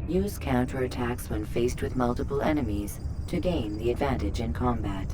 Use counterattacks when faced with multiple enemies to gain the advantage in combat.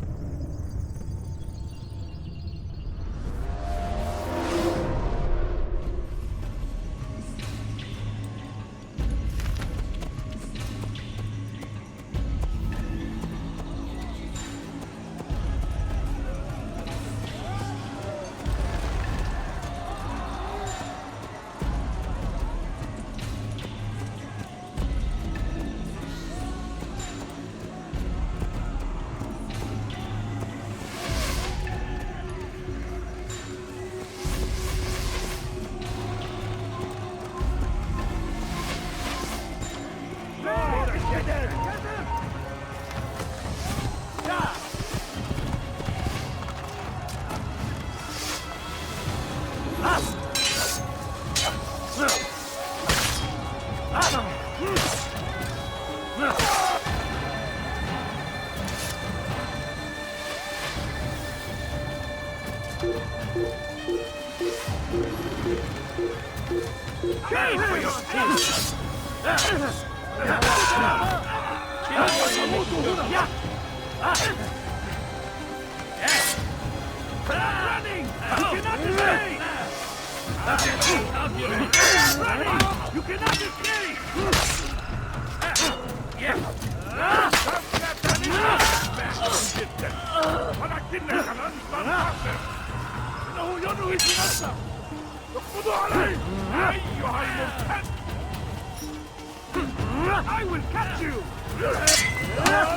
I will catch you!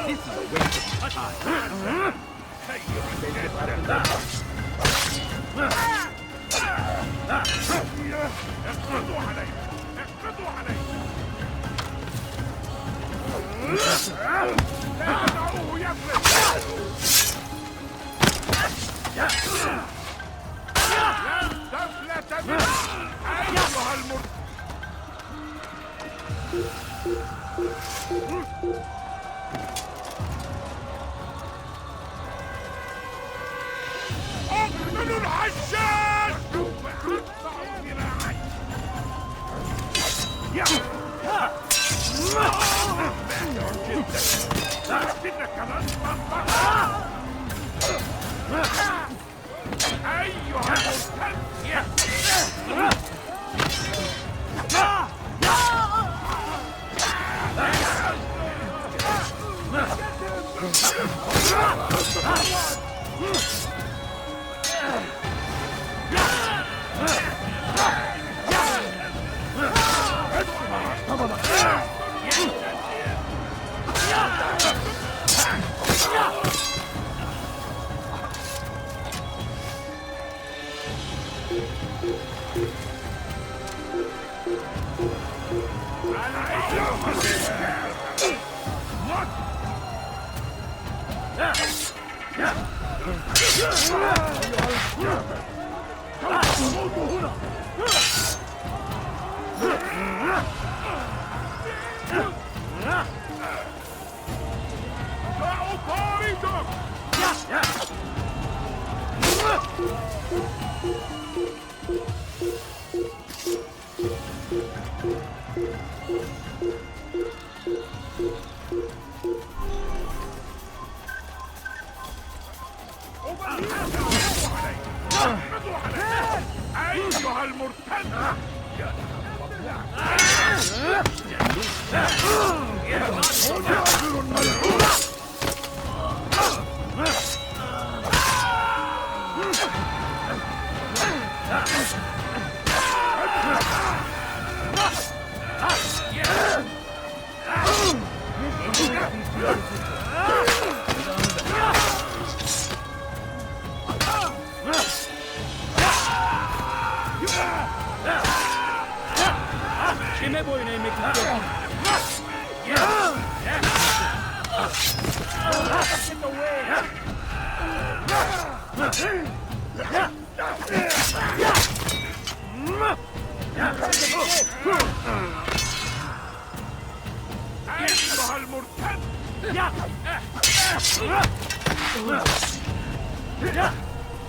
This is a waste of time.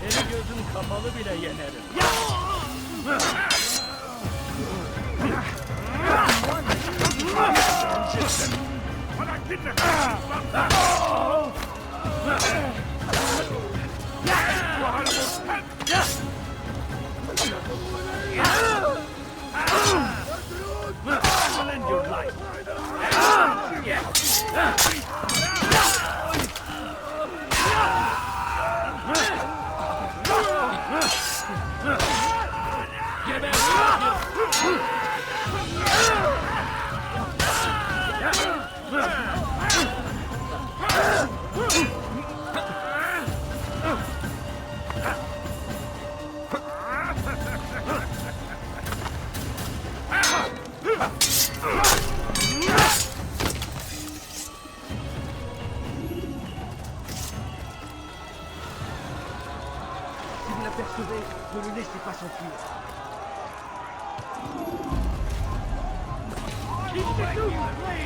Eli gözüm kapalı bile yenerim. Ne le laissez pas s'enfuir.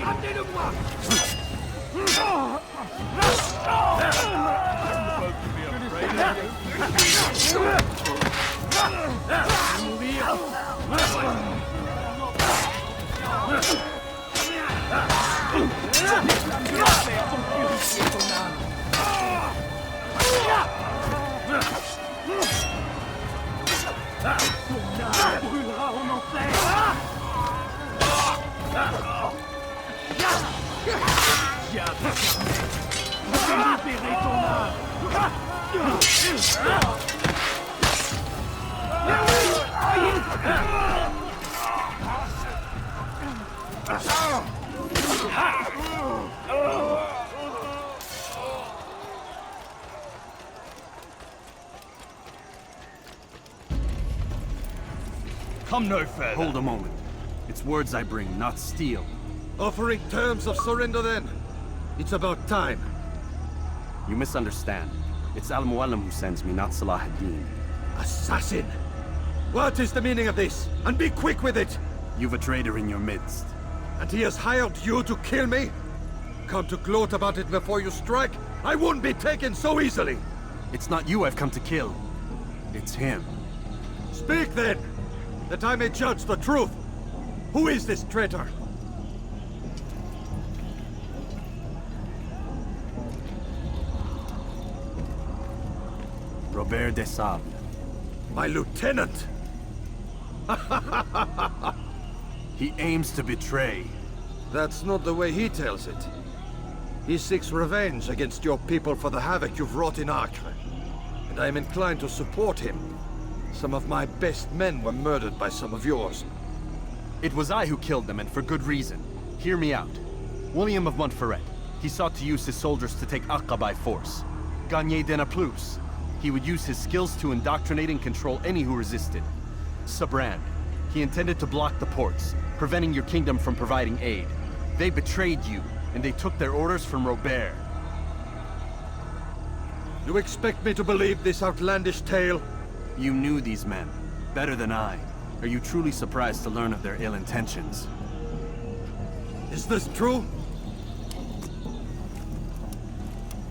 Amenez-le-moi! Brûlera en enfer. Libérer ton âme. Come no further. Hold a moment. It's words I bring, not steel. Offering terms of surrender then? It's about time. You misunderstand. It's Al-Mualim who sends me, not Salah ad-Din. Assassin! What is the meaning of this? And be quick with it! You've a traitor in your midst. And he has hired you to kill me? Come to gloat about it before you strike? I won't be taken so easily! It's not you I've come to kill. It's him. Speak then! That I may judge the truth! Who is this traitor? Robert de Sable. My lieutenant! He aims to betray. That's not the way he tells it. He seeks revenge against your people for the havoc you've wrought in Acre. And I am inclined to support him. Some of my best men were murdered by some of yours. It was I who killed them, and for good reason. Hear me out. William of Montferrat. He sought to use his soldiers to take Acre by force. Gagné de Naplouse. He would use his skills to indoctrinate and control any who resisted. Sibrand. He intended to block the ports, preventing your kingdom from providing aid. They betrayed you, and they took their orders from Robert. You expect me to believe this outlandish tale? You knew these men, better than I. Are you truly surprised to learn of their ill intentions? Is this true?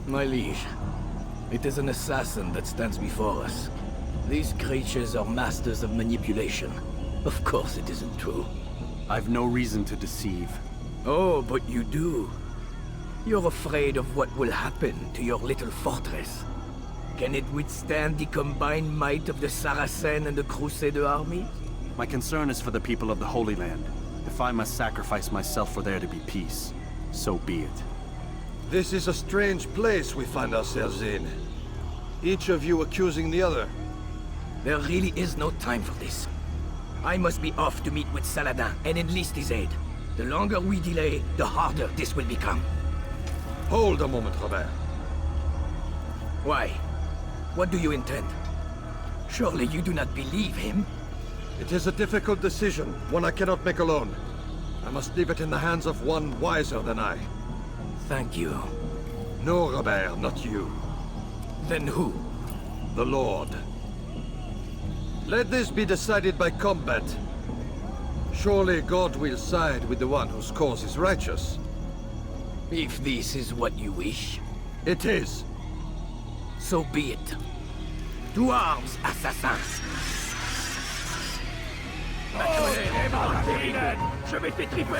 My liege, it is an assassin that stands before us. These creatures are masters of manipulation. Of course it isn't true. I've no reason to deceive. Oh, but you do. You're afraid of what will happen to your little fortress. Can it withstand the combined might of the Saracen and the Crusader army? My concern is for the people of the Holy Land. If I must sacrifice myself for there to be peace, so be it. This is a strange place we find ourselves in. Each of you accusing the other. There really is no time for this. I must be off to meet with Saladin and enlist his aid. The longer we delay, the harder this will become. Hold a moment, Robert. Why? What do you intend? Surely you do not believe him? It is a difficult decision, one I cannot make alone. I must leave it in the hands of one wiser than I. Thank you. No, Robert, not you. Then who? The Lord. Let this be decided by combat. Surely God will side with the one whose cause is righteous. If this is what you wish, It is. so be it. To arms, assassins! Je vais t'étriper.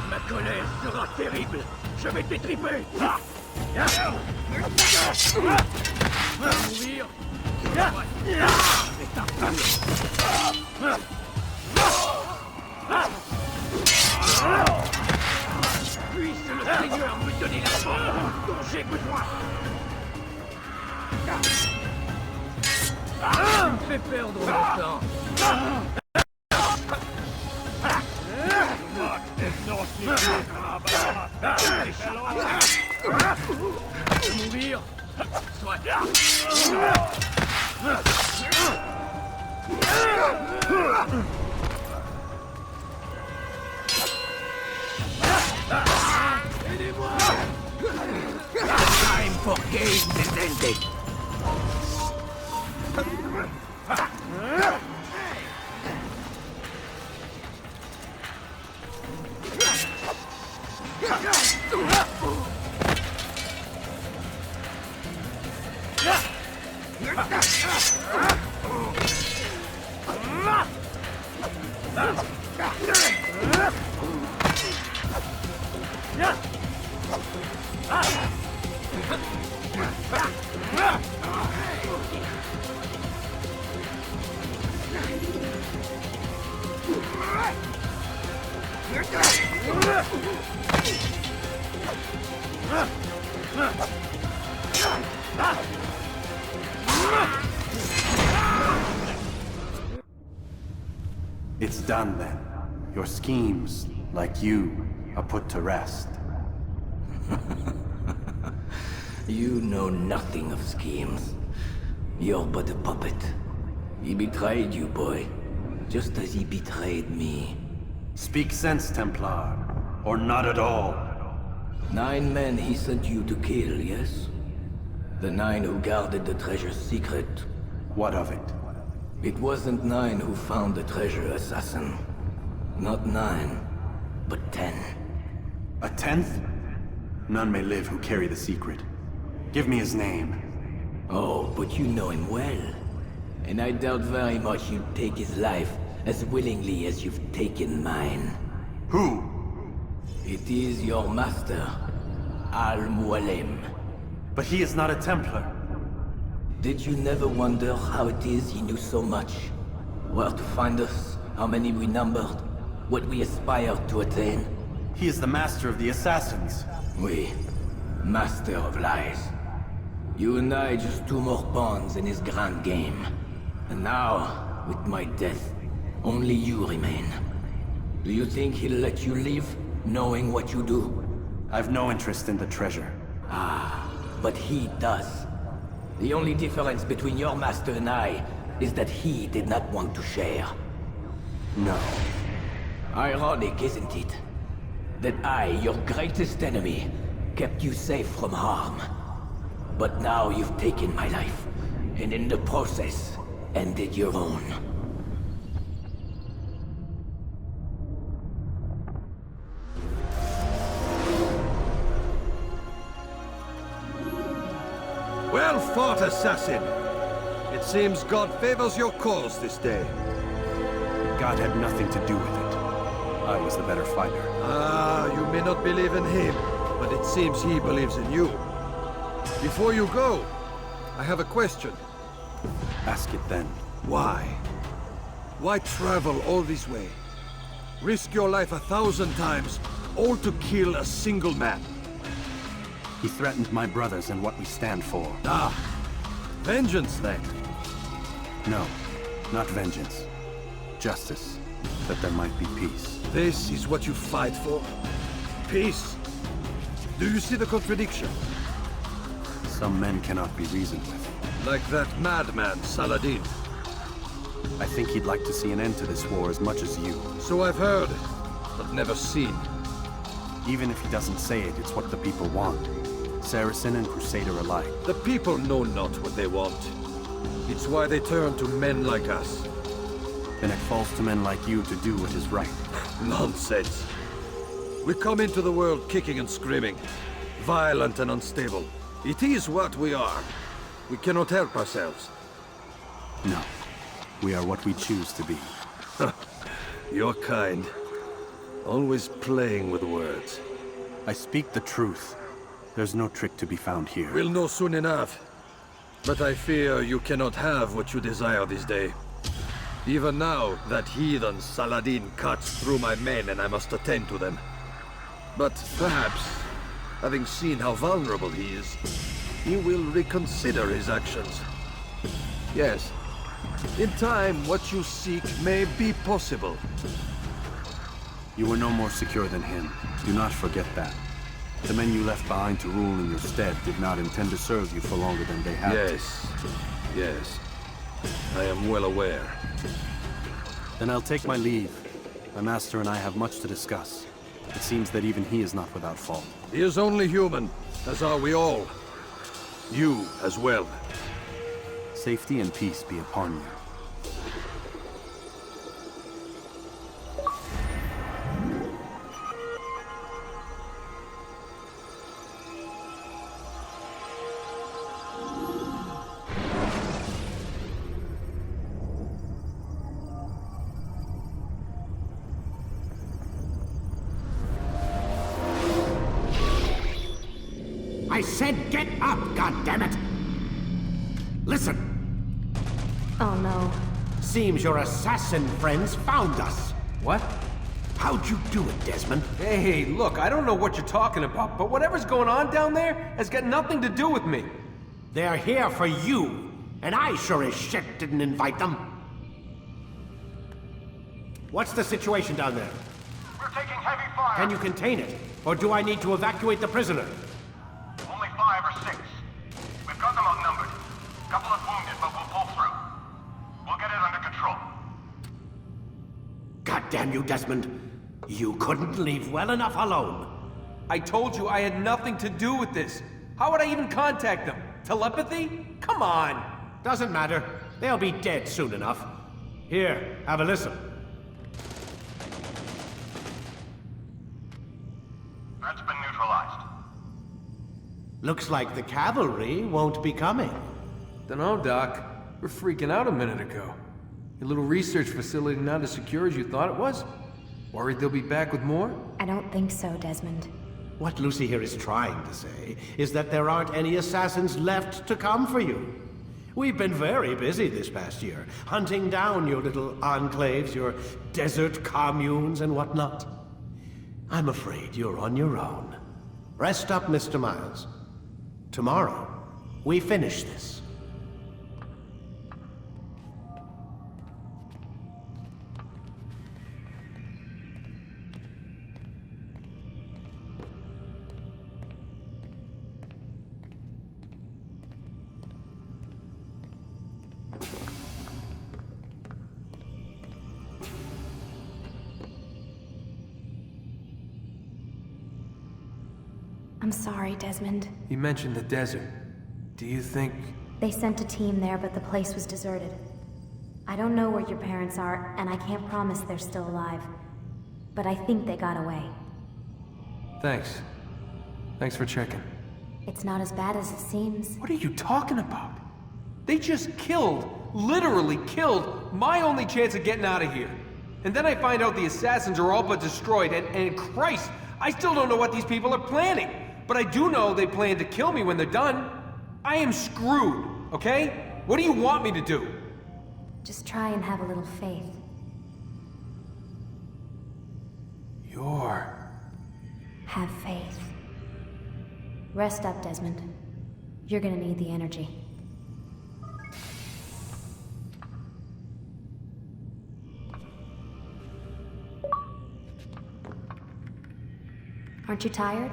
Ma colère sera terrible. Je vais t'étriper. Mourir. Puisse le Seigneur me donner la force dont j'ai besoin. Tu me fais perdre mon temps. Mourir. Soit. Aidez-moi! Time for games is ended. It's done then. Your schemes, like you, are put to rest. You know nothing of schemes. You're but a puppet. He betrayed you, boy. Just as he betrayed me. Speak sense, Templar. Or not at all. 9 men he sent you to kill, yes? The 9 who guarded the treasure's secret. What of it? It wasn't 9 who found the treasure, assassin. Not 9, but 10. A 10th? None may live who carry the secret. Give me his name. Oh, but you know him well. And I doubt very much you'd take his life as willingly as you've taken mine. Who? It is your master, Al-Mualim. But he is not a Templar. Did you never wonder how it is he knew so much? Where to find us, how many we numbered, what we aspired to attain? He is the master of the assassins. Oui, master of lies. You and I just 2 more pawns in his grand game. And now, with my death, only you remain. Do you think he'll let you live, knowing what you do? I've no interest in the treasure. Ah, but he does. The only difference between your master and I is that he did not want to share. No. Ironic, isn't it? That I, your greatest enemy, kept you safe from harm. But now you've taken my life, and in the process, ended your own. Well fought, assassin! It seems God favors your cause this day. God had nothing to do with it. I was the better fighter. Ah, you may not believe in him, but it seems he believes in you. Before you go, I have a question. Ask it then. Why? Why travel all this way? Risk your life 1,000 times, all to kill a single man. He threatened my brothers and what we stand for. Ah, vengeance then. No. Not vengeance. Justice. That there might be peace. This is what you fight for? Peace? Do you see the contradiction? Some men cannot be reasoned with. Like that madman, Saladin. I think he'd like to see an end to this war as much as you. So I've heard, but never seen. Even if he doesn't say it, it's what the people want. Saracen and Crusader alike. The people know not what they want. It's why they turn to men like us. Then it falls to men like you to do what is right. Nonsense. We come into the world kicking and screaming. Violent and unstable. It is what we are. We cannot help ourselves. No. We are what we choose to be. Your kind. Always playing with words. I speak the truth. There's no trick to be found here. We'll know soon enough. But I fear you cannot have what you desire this day. Even now, that heathen Saladin cuts through my men and I must attend to them. But perhaps, having seen how vulnerable he is, he will reconsider his actions. Yes, in time, what you seek may be possible. You were no more secure than him. Do not forget that. The men you left behind to rule in your stead did not intend to serve you for longer than they had. Yes. I am well aware. Then I'll take my leave. My master and I have much to discuss. It seems that even he is not without fault. He is only human, as are we all. You as well. Safety and peace be upon you. I said get up, goddammit! Listen! Oh no. Seems your assassin friends found us. What? How'd you do it, Desmond? Hey, look, I don't know what you're talking about, but whatever's going on down there has got nothing to do with me. They're here for you, and I sure as shit didn't invite them. What's the situation down there? We're taking heavy fire. Can you contain it? Or do I need to evacuate the prisoner? Only 5 or 6. We've got them outnumbered. Couple of wounded, but we'll pull through. We'll get it under control. God damn you, Desmond. You couldn't leave well enough alone. I told you I had nothing to do with this. How would I even contact them? Telepathy? Come on! Doesn't matter. They'll be dead soon enough. Here, have a listen. That's been neutralized. Looks like the cavalry won't be coming. Dunno, Doc. We're freaking out a minute ago. Your little research facility not as secure as you thought it was? Worried they'll be back with more? I don't think so, Desmond. What Lucy here is trying to say is that there aren't any assassins left to come for you. We've been very busy this past year, hunting down your little enclaves, your desert communes and whatnot. I'm afraid you're on your own. Rest up, Mr. Miles. Tomorrow, we finish this. I'm sorry, Desmond. You mentioned the desert. Do you think... They sent a team there, but the place was deserted. I don't know where your parents are, and I can't promise they're still alive. But I think they got away. Thanks. Thanks for checking. It's not as bad as it seems. What are you talking about? They just killed, literally killed, my only chance of getting out of here. And then I find out the assassins are all but destroyed, and Christ, I still don't know what these people are planning. But I do know they plan to kill me when they're done. I am screwed, okay? What do you want me to do? Just try and have a little faith. Have faith. Rest up, Desmond. You're gonna need the energy. Aren't you tired?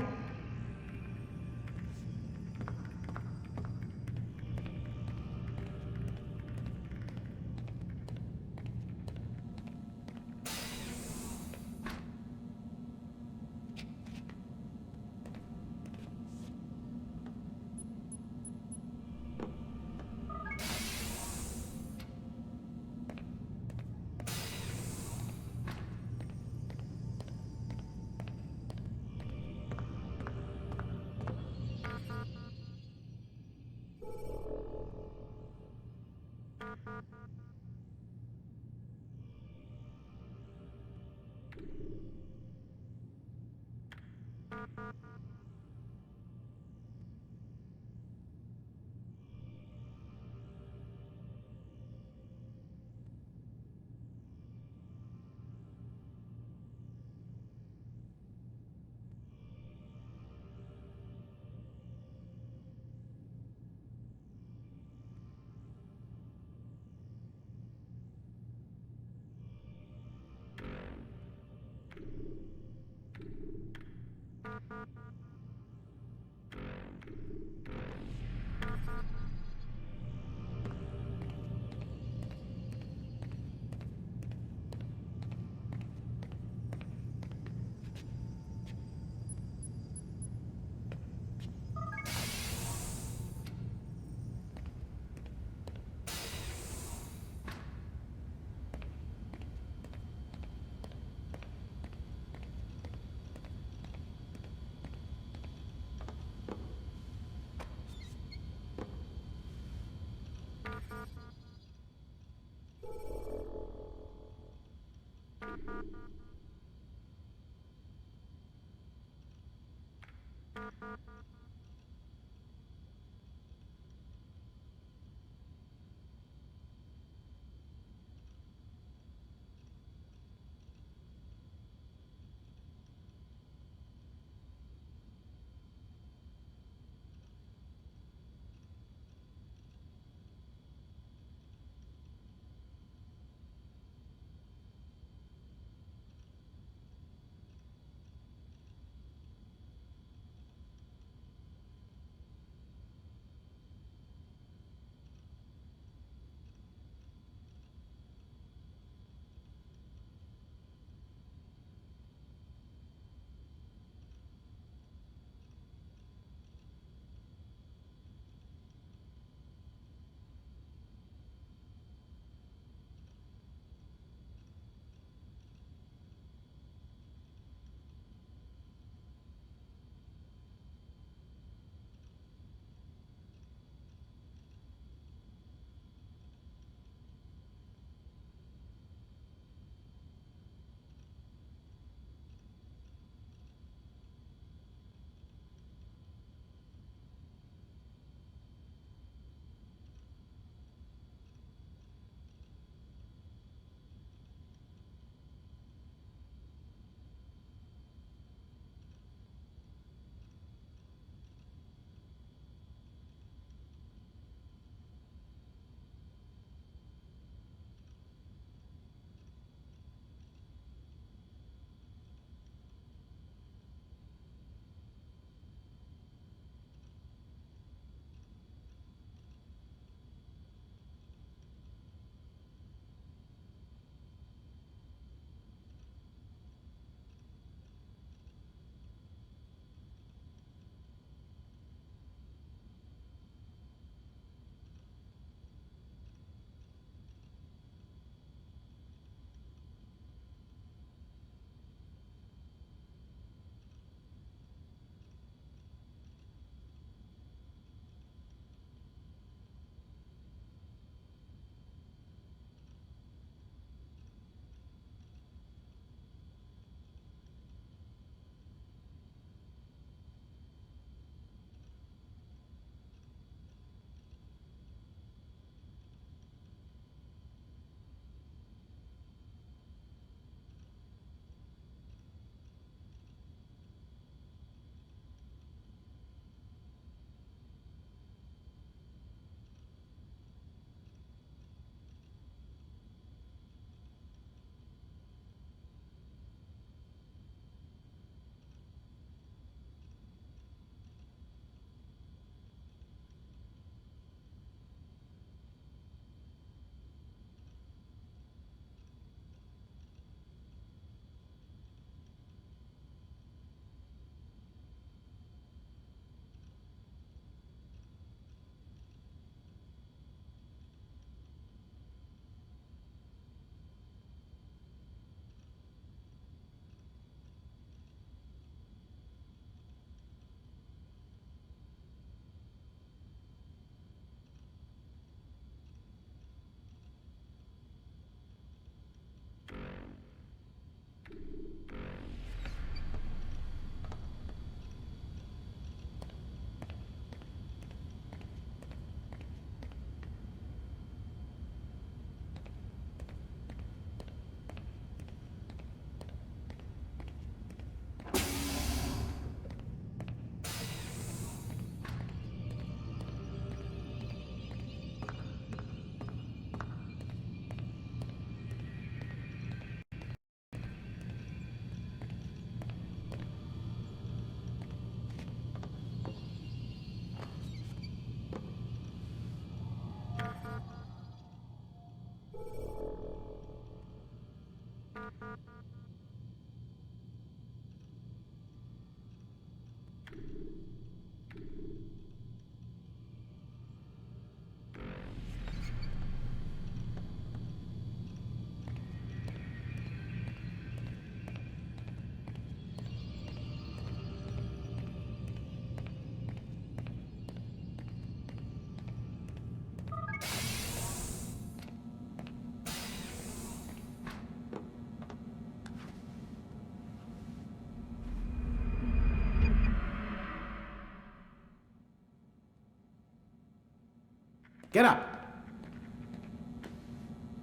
Get up.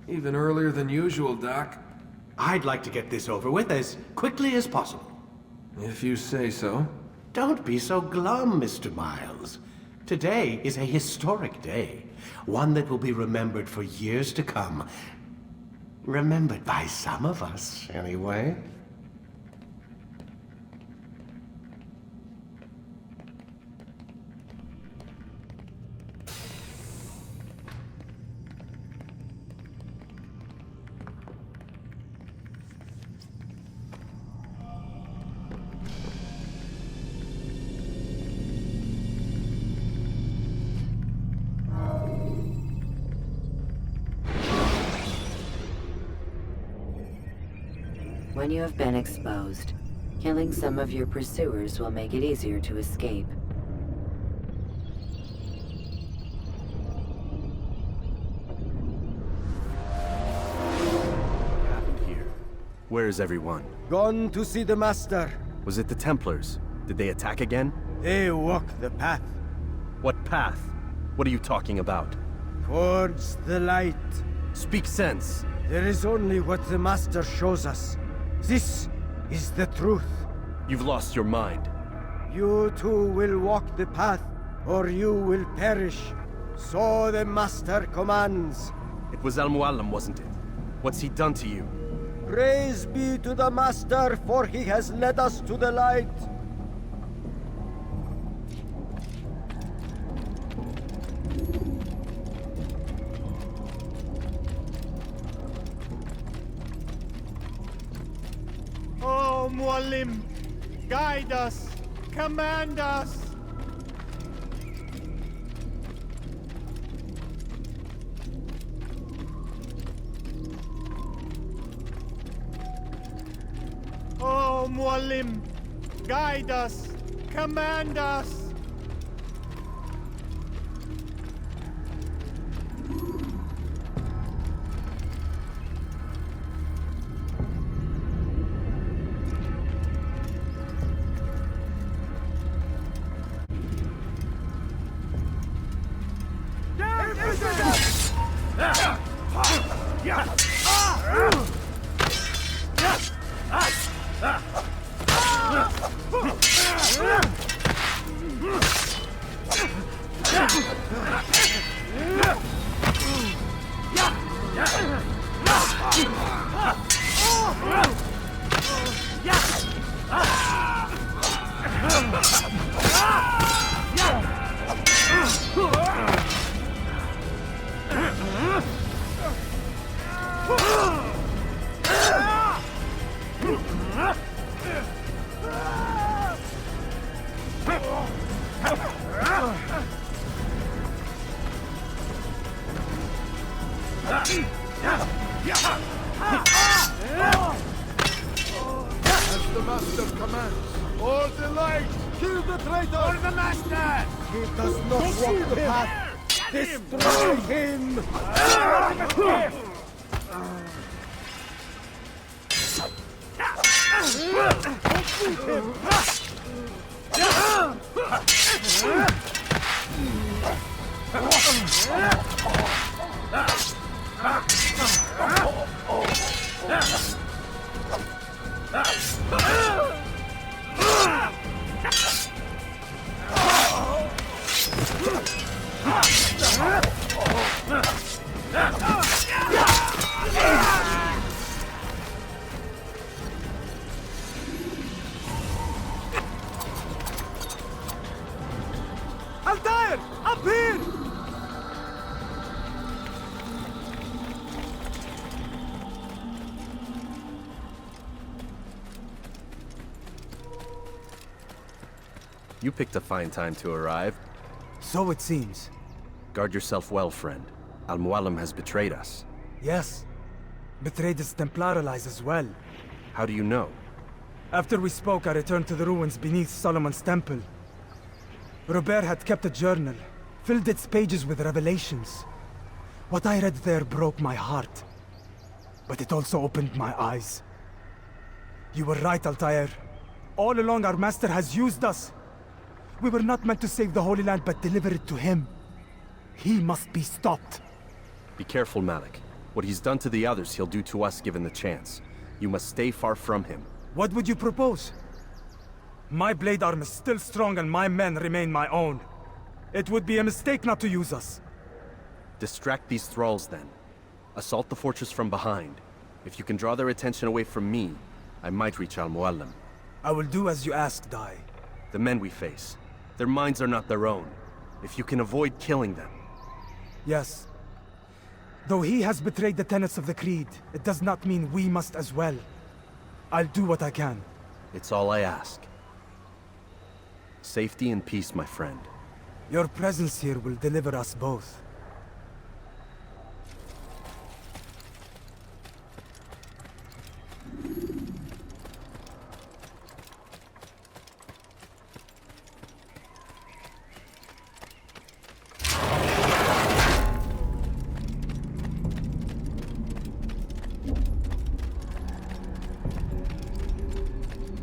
Even earlier than usual, Doc. I'd like to get this over with as quickly as possible. If you say so. Don't be so glum, Mr. Miles. Today is a historic day. One that will be remembered for years to come. Remembered by some of us, anyway. When you have been exposed, killing some of your pursuers will make it easier to escape. What happened here? Where is everyone? Gone to see the Master. Was it the Templars? Did they attack again? They walk the path What path? What are you talking about? towards the light. Speak sense. There is only what the Master shows us. This is the truth. You've lost your mind. You too will walk the path, or you will perish. So the Master commands. It was Al-Mualim, wasn't it? What's he done to you? Praise be to the Master, for he has led us to the light. Oh, Mualim, guide us, command us. Oh, Mualim, guide us, command us. As the Master commands, all the light, kill the traitor! For the Master! He does not walk the path. Destroy him! Altair! Up here! You picked a fine time to arrive. So it seems. Guard yourself well, friend. Al-Mualim has betrayed us. Yes. Betrayed his Templar allies as well. How do you know? After we spoke, I returned to the ruins beneath Solomon's temple. Robert had kept a journal, filled its pages with revelations. What I read there broke my heart. But it also opened my eyes. You were right, Altair. All along our master has used us. We were not meant to save the Holy Land, but deliver it to him. He must be stopped. Be careful, Malik. What he's done to the others, he'll do to us given the chance. You must stay far from him. What would you propose? My blade arm is still strong and my men remain my own. It would be a mistake not to use us. Distract these thralls, then. Assault the fortress from behind. If you can draw their attention away from me, I might reach Al-Mualim. I will do as you ask, Dai. The men we face, their minds are not their own. If you can avoid killing them. Yes. Though he has betrayed the tenets of the Creed, it does not mean we must as well. I'll do what I can. It's all I ask. Safety and peace, my friend. Your presence here will deliver us both.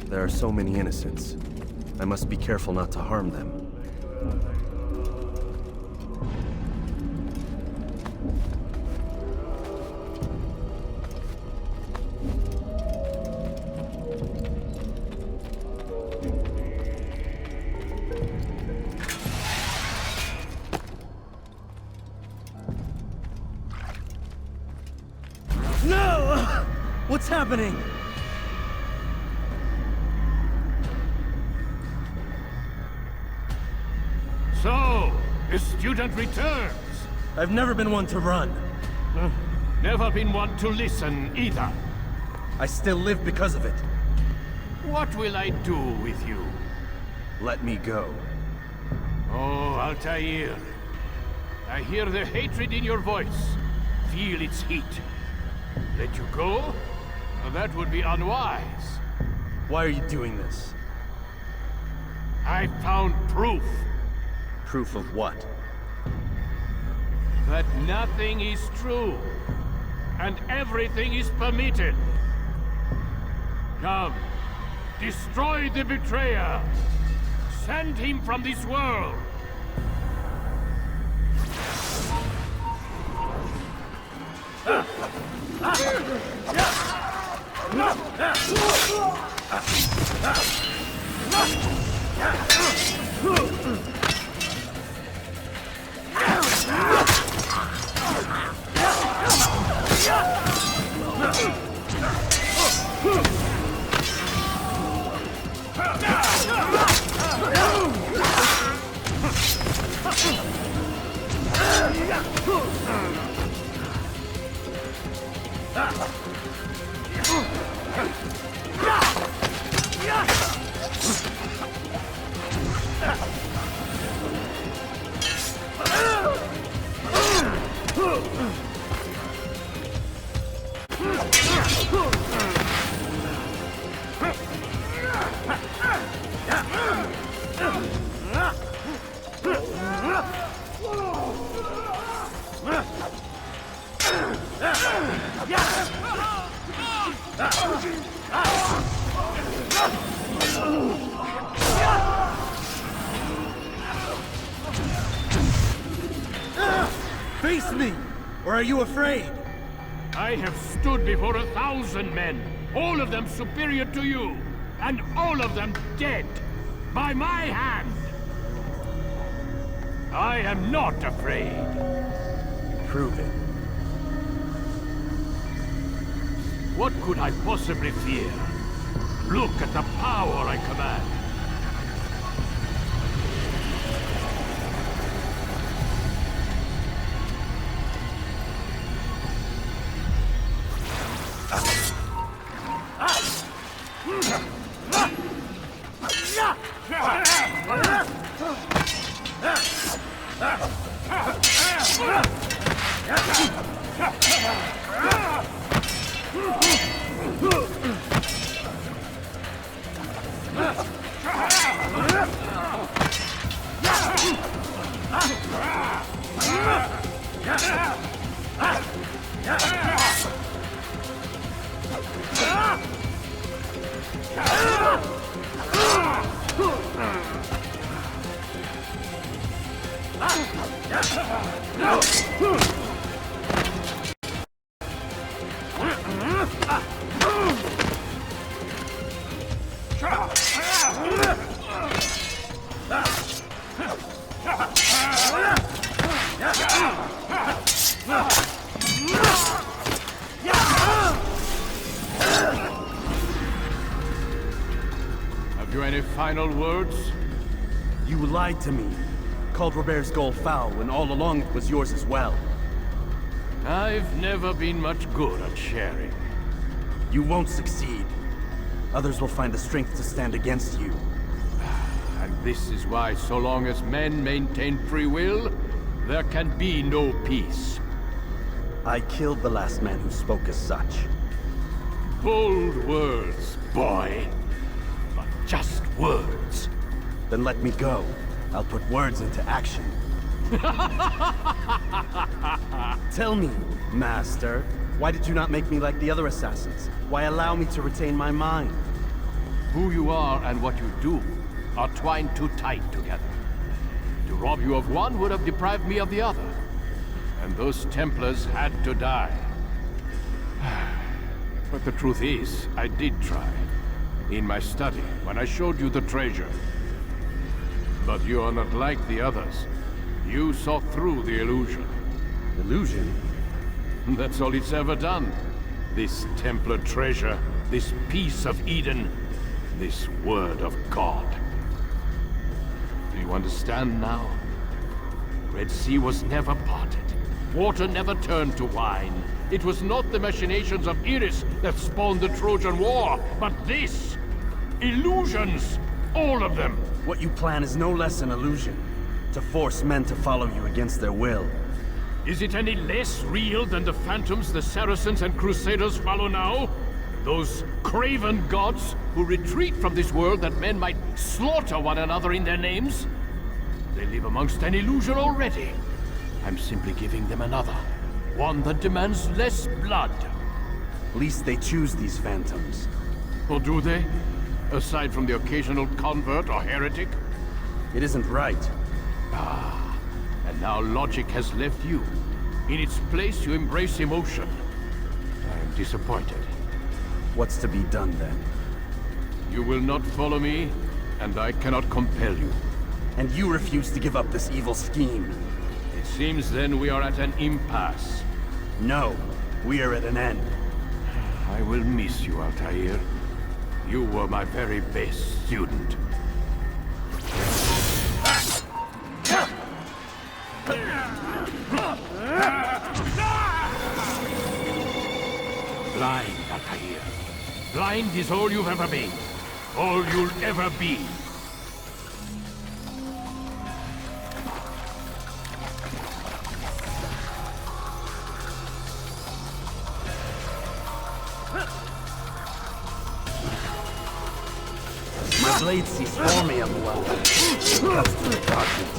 There are so many innocents. I must be careful not to harm them. No! What's happening? So, the student returns. I've never been one to run. Never been one to listen either. I still live because of it. What will I do with you? Let me go. Oh, Altair. I hear the hatred in your voice. Feel its heat. Let you go? Well, that would be unwise. Why are you doing this? I found proof. Proof of what? That nothing is true, and everything is permitted. Come, destroy the betrayer. Send him from this world. Face me! Or are you afraid? I have stood before 1,000 men, all of them superior to you, and all of them dead, by my hand. I am not afraid. Prove it. What could I possibly fear? Look at the power I command. Any final words? You lied to me. Called Robert's goal foul when all along it was yours as well. I've never been much good at sharing. You won't succeed. Others will find the strength to stand against you. And this is why, so long as men maintain free will, there can be no peace. I killed the last man who spoke as such. Bold words, boy. But just words. Then let me go. I'll put words into action. Tell me, Master, why did you not make me like the other assassins? Why allow me to retain my mind? Who you are and what you do are twined too tight together. To rob you of one would have deprived me of the other. And those Templars had to die. But the truth is, I did try. In my study, when I showed you the treasure. But you are not like the others. You saw through the illusion. Illusion? That's all it's ever done. This Templar treasure, this piece of Eden, this word of God. Do you understand now? Red Sea was never parted. Water never turned to wine. It was not the machinations of Iris that spawned the Trojan War, but this! Illusions! All of them! What you plan is no less an illusion. To force men to follow you against their will. Is it any less real than the phantoms the Saracens and Crusaders follow now? Those craven gods who retreat from this world that men might slaughter one another in their names? They live amongst an illusion already. I'm simply giving them another. One that demands less blood. At least they choose these phantoms. Or do they? Aside from the occasional convert or heretic? It isn't right. Ah, and now logic has left you. In its place, you embrace emotion. I am disappointed. What's to be done then? You will not follow me, and I cannot compel you. And you refuse to give up this evil scheme. It seems then we are at an impasse. No, we are at an end. I will miss you, Altair. You were my very best student. Blind, Altair. Blind is all you've ever been. All you'll ever be. My blade sees for me, Al-Mualim. It cuts through the darkness.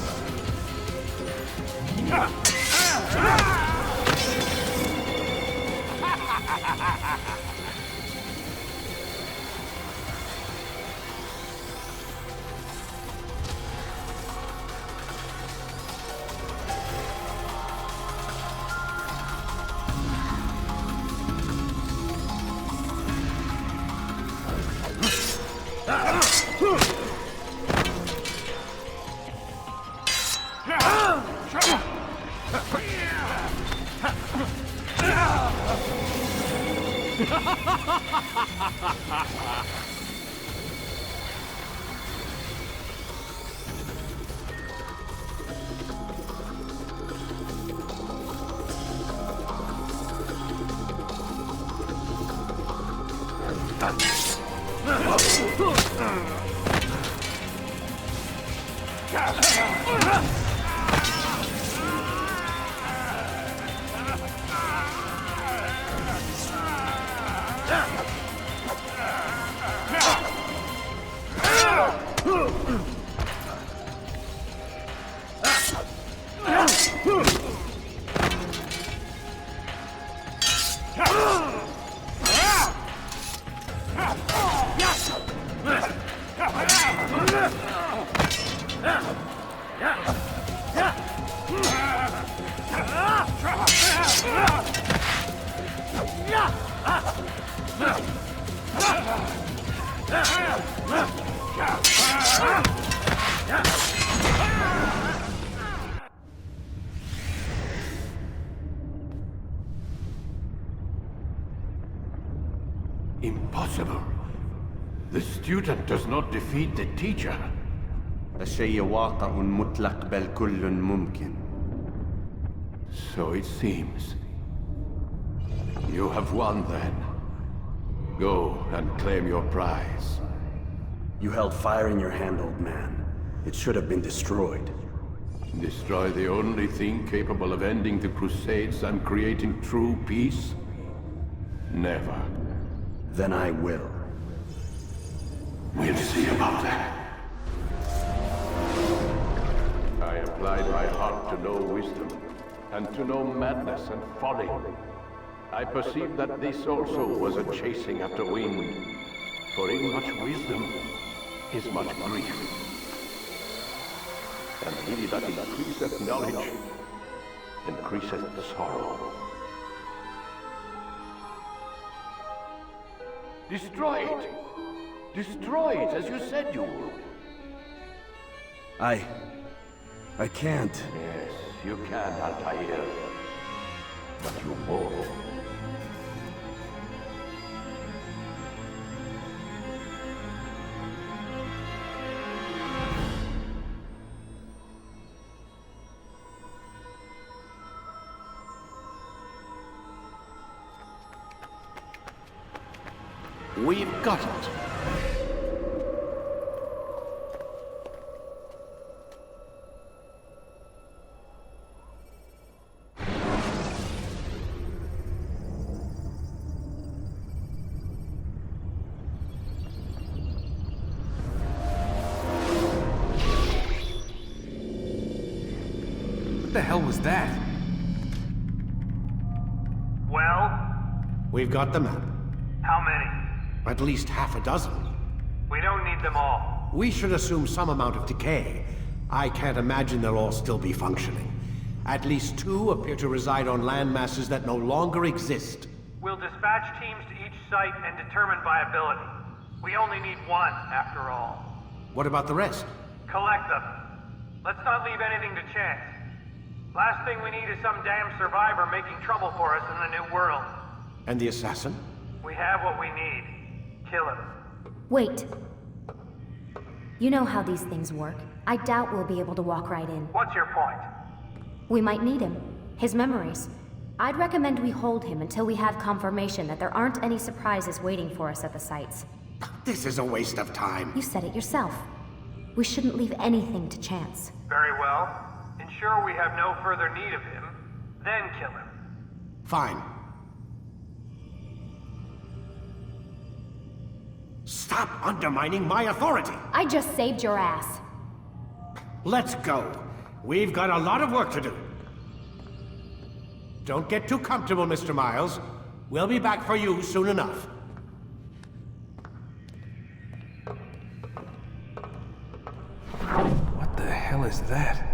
Impossible. The student does not defeat the teacher. الشيء واقع مطلق بل كل ممكن. So it seems. You have won then. Go and claim your prize. You held fire in your hand, old man. It should have been destroyed. Destroy the only thing capable of ending the Crusades and creating true peace? Never. Then I will. We'll see about that. I applied my heart to know wisdom, and to know madness and folly. I perceived that this also was a chasing after wind, for in much wisdom is much grief. And he that increaseth knowledge increaseth sorrow. Destroy it! Destroy it, as you said you would. I can't. Yes, you can, Altair. But you won't. We've got it. What the hell was that? Well? We've got the map. How many? At least half a dozen. We don't need them all. We should assume some amount of decay. I can't imagine they'll all still be functioning. At least 2 appear to reside on land masses that no longer exist. We'll dispatch teams to each site and determine viability. We only need 1, after all. What about the rest? Collect them. Let's not leave anything to chance. Last thing we need is some damn survivor making trouble for us in the new world. And the assassin? We have what we need. Kill him. Wait. You know how these things work. I doubt we'll be able to walk right in. What's your point? We might need him. His memories. I'd recommend we hold him until we have confirmation that there aren't any surprises waiting for us at the sites. This is a waste of time. You said it yourself. We shouldn't leave anything to chance. Very well. Ensure we have no further need of him, then kill him. Fine. Stop undermining my authority! I just saved your ass. Let's go. We've got a lot of work to do. Don't get too comfortable, Mr. Miles. We'll be back for you soon enough. What the hell is that?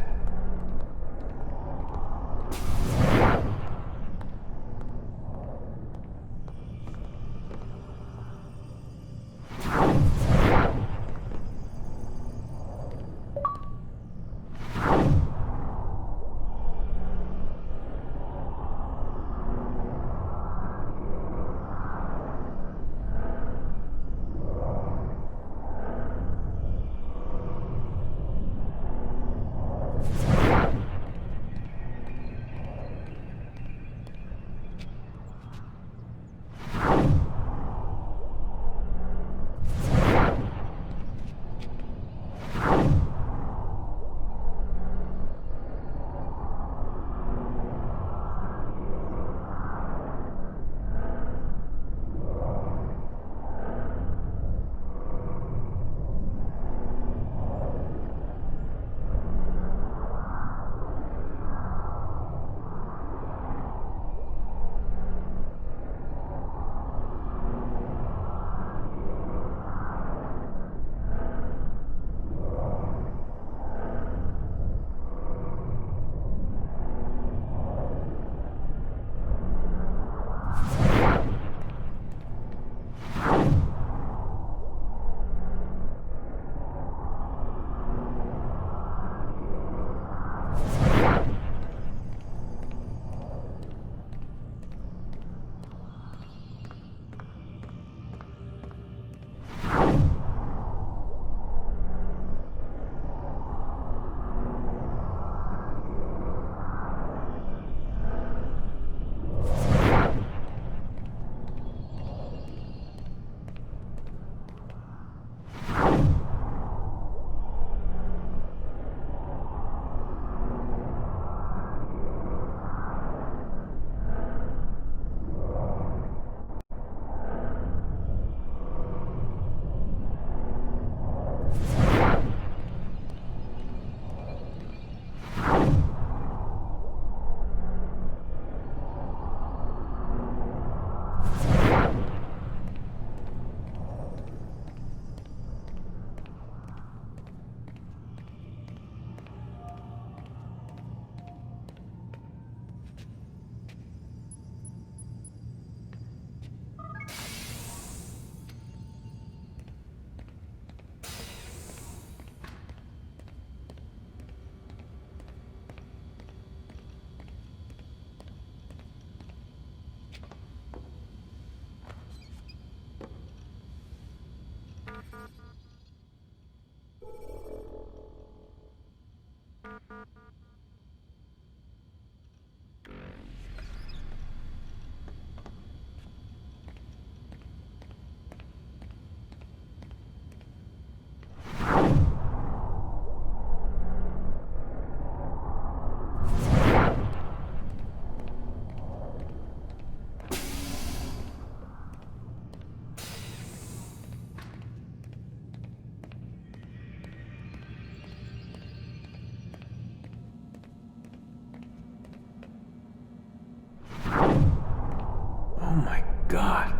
God.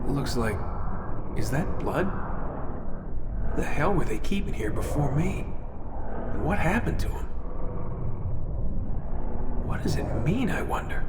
It looks like... Is that blood? What the hell were they keeping here before me? And what happened to him? What does it mean, I wonder?